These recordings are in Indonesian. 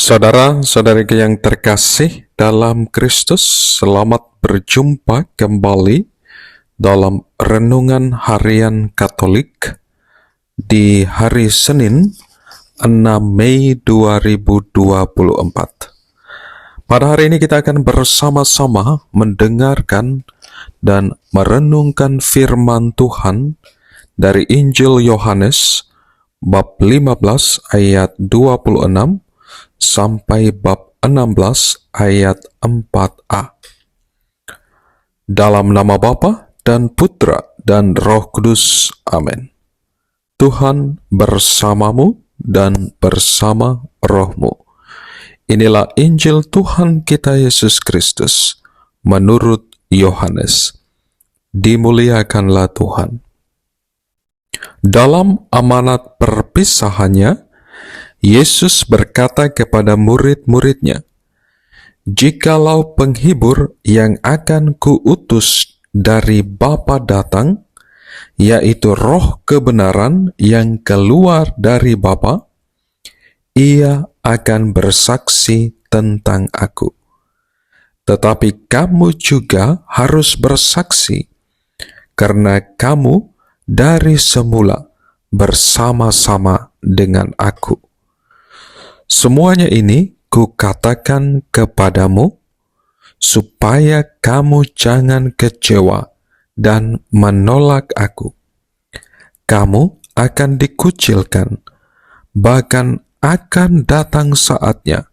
Saudara-saudari yang terkasih dalam Kristus, selamat berjumpa kembali dalam Renungan Harian Katolik di hari Senin 6 Mei 2024. Pada hari ini kita akan bersama-sama mendengarkan dan merenungkan firman Tuhan dari Injil Yohanes bab 15 ayat 26 sampai bab 16 ayat 4a. Dalam nama Bapa dan Putra dan Roh Kudus. Amin. Tuhan bersamamu dan bersama rohmu. Inilah Injil Tuhan kita Yesus Kristus menurut Yohanes. Dimuliakanlah Tuhan. Dalam amanat perpisahannya, Yesus berkata kepada murid-muridnya, "Jikalau penghibur yang akan kuutus dari Bapa datang, yaitu Roh kebenaran yang keluar dari Bapa, ia akan bersaksi tentang aku. Tetapi kamu juga harus bersaksi, karena kamu dari semula bersama-sama dengan aku. Semuanya ini kukatakan kepadamu, supaya kamu jangan kecewa dan menolak aku. Kamu akan dikucilkan, bahkan akan datang saatnya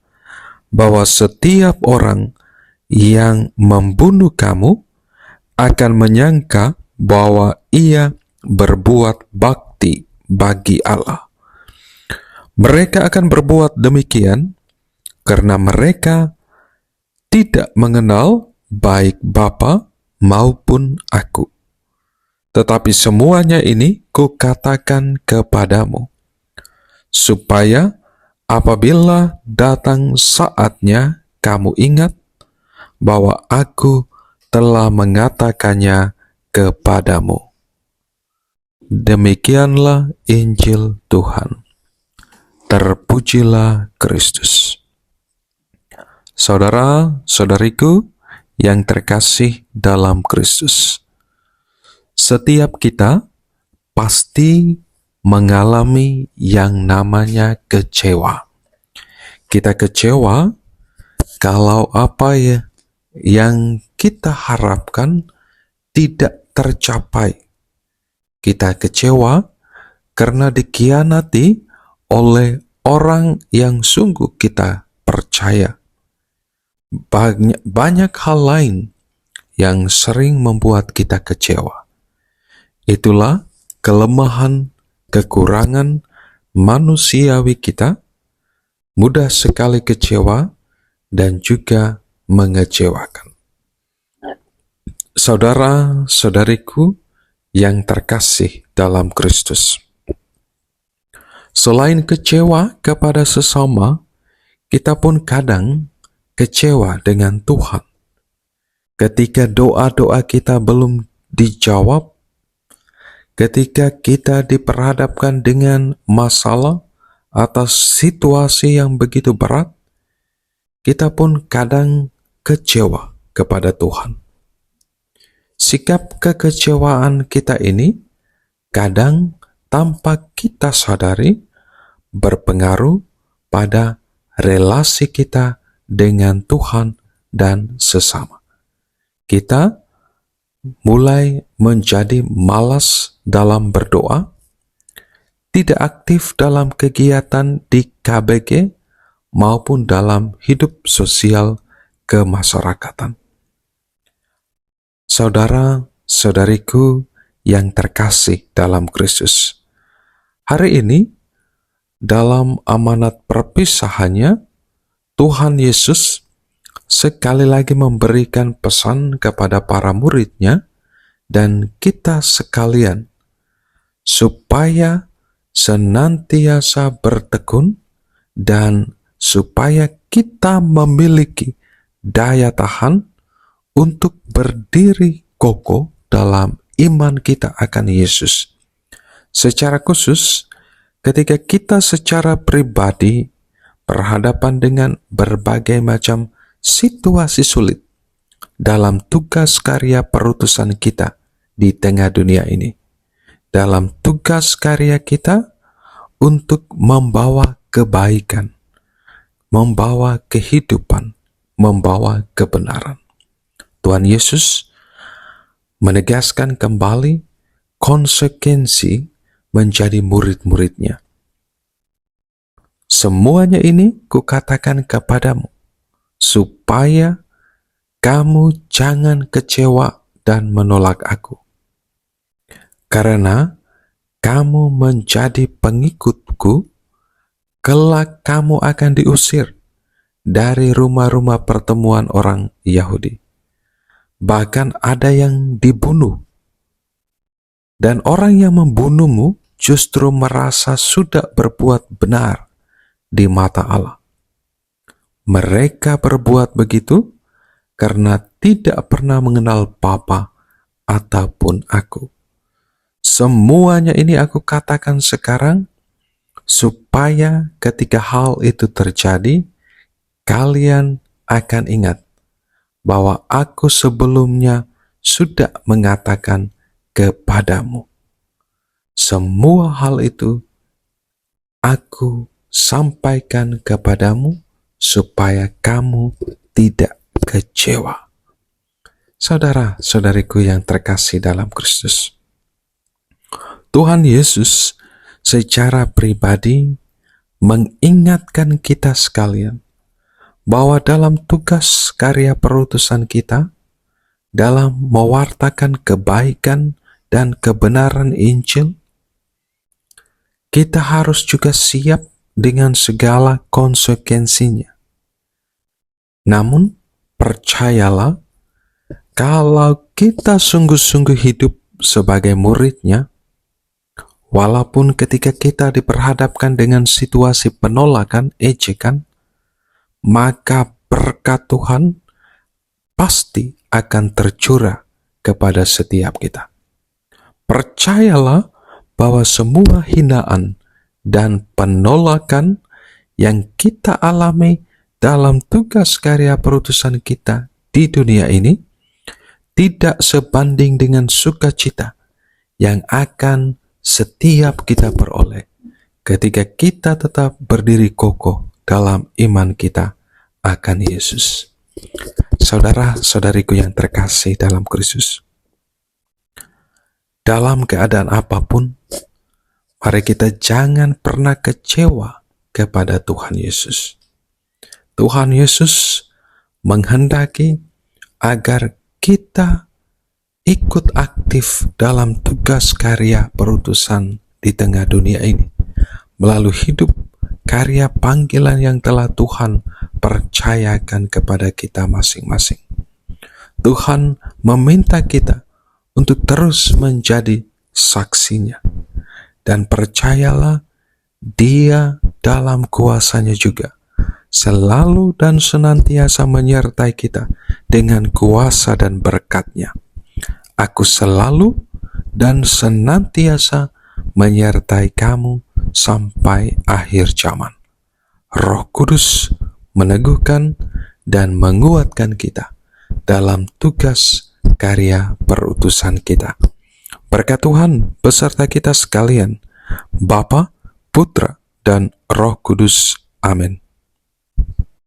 bahwa setiap orang yang membunuh kamu akan menyangka bahwa ia berbuat bakti bagi Allah. Mereka akan berbuat demikian karena mereka tidak mengenal baik Bapa maupun aku. Tetapi semuanya ini kukatakan kepadamu, supaya apabila datang saatnya kamu ingat bahwa aku telah mengatakannya kepadamu." Demikianlah Injil Tuhan. Terpujilah Kristus. Saudara-saudariku yang terkasih dalam Kristus, setiap kita pasti mengalami yang namanya kecewa. Kita kecewa kalau apa yang kita harapkan tidak tercapai. Kita kecewa karena dikhianati oleh orang yang sungguh kita percaya. Banyak hal lain yang sering membuat kita kecewa. Itulah kelemahan, kekurangan manusiawi kita, mudah sekali kecewa dan juga mengecewakan. Saudara-saudariku yang terkasih dalam Kristus, selain kecewa kepada sesama, kita pun kadang kecewa dengan Tuhan. Ketika doa-doa kita belum dijawab, ketika kita diperhadapkan dengan masalah atau situasi yang begitu berat, kita pun kadang kecewa kepada Tuhan. Sikap kekecewaan kita ini kadang tanpa kita sadari berpengaruh pada relasi kita dengan Tuhan dan sesama. Kita mulai menjadi malas dalam berdoa, tidak aktif dalam kegiatan di KBG maupun dalam hidup sosial kemasyarakatan. Saudara-saudariku yang terkasih dalam Kristus, hari ini dalam amanat perpisahannya, Tuhan Yesus sekali lagi memberikan pesan kepada para muridnya dan kita sekalian, supaya senantiasa bertekun dan supaya kita memiliki daya tahan untuk berdiri kokoh dalam iman kita akan Yesus. Secara khusus, ketika kita secara pribadi berhadapan dengan berbagai macam situasi sulit dalam tugas karya perutusan kita di tengah dunia ini. Dalam tugas karya kita untuk membawa kebaikan, membawa kehidupan, membawa kebenaran. Tuhan Yesus menegaskan kembali konsekuensi menjadi murid-muridnya. Semuanya ini kukatakan kepadamu, supaya kamu jangan kecewa dan menolak aku. Karena kamu menjadi pengikutku, kelak kamu akan diusir dari rumah-rumah pertemuan orang Yahudi. Bahkan ada yang dibunuh. Dan orang yang membunuhmu justru merasa sudah berbuat benar di mata Allah. Mereka berbuat begitu karena tidak pernah mengenal Bapa ataupun aku. Semuanya ini aku katakan sekarang, supaya ketika hal itu terjadi, kalian akan ingat bahwa aku sebelumnya sudah mengatakan kepadamu. Semua hal itu aku sampaikan kepadamu supaya kamu tidak kecewa. Saudara-saudariku yang terkasih dalam Kristus, Tuhan Yesus secara pribadi mengingatkan kita sekalian bahwa dalam tugas karya perutusan kita, dalam mewartakan kebaikan dan kebenaran Injil, kita harus juga siap dengan segala konsekuensinya. Namun, percayalah, kalau kita sungguh-sungguh hidup sebagai muridnya, walaupun ketika kita diperhadapkan dengan situasi penolakan, ejekan, maka berkat Tuhan pasti akan tercurah kepada setiap kita. Percayalah bahwa semua hinaan dan penolakan yang kita alami dalam tugas karya perutusan kita di dunia ini tidak sebanding dengan sukacita yang akan setiap kita peroleh ketika kita tetap berdiri kokoh dalam iman kita akan Yesus. Saudara-saudariku yang terkasih dalam Kristus, dalam keadaan apapun, mari kita jangan pernah kecewa kepada Tuhan Yesus. Tuhan Yesus menghendaki agar kita ikut aktif dalam tugas karya perutusan di tengah dunia ini, melalui hidup karya panggilan yang telah Tuhan percayakan kepada kita masing-masing. Tuhan meminta kita untuk terus menjadi saksinya, dan percayalah, Dia dalam kuasa-Nya juga selalu dan senantiasa menyertai kita dengan kuasa dan berkat-Nya. Aku selalu dan senantiasa menyertai kamu sampai akhir zaman. Roh Kudus meneguhkan dan menguatkan kita dalam tugas karya perutusan kita. Berkat Tuhan beserta kita sekalian, Bapa, Putra, dan Roh Kudus. Amin.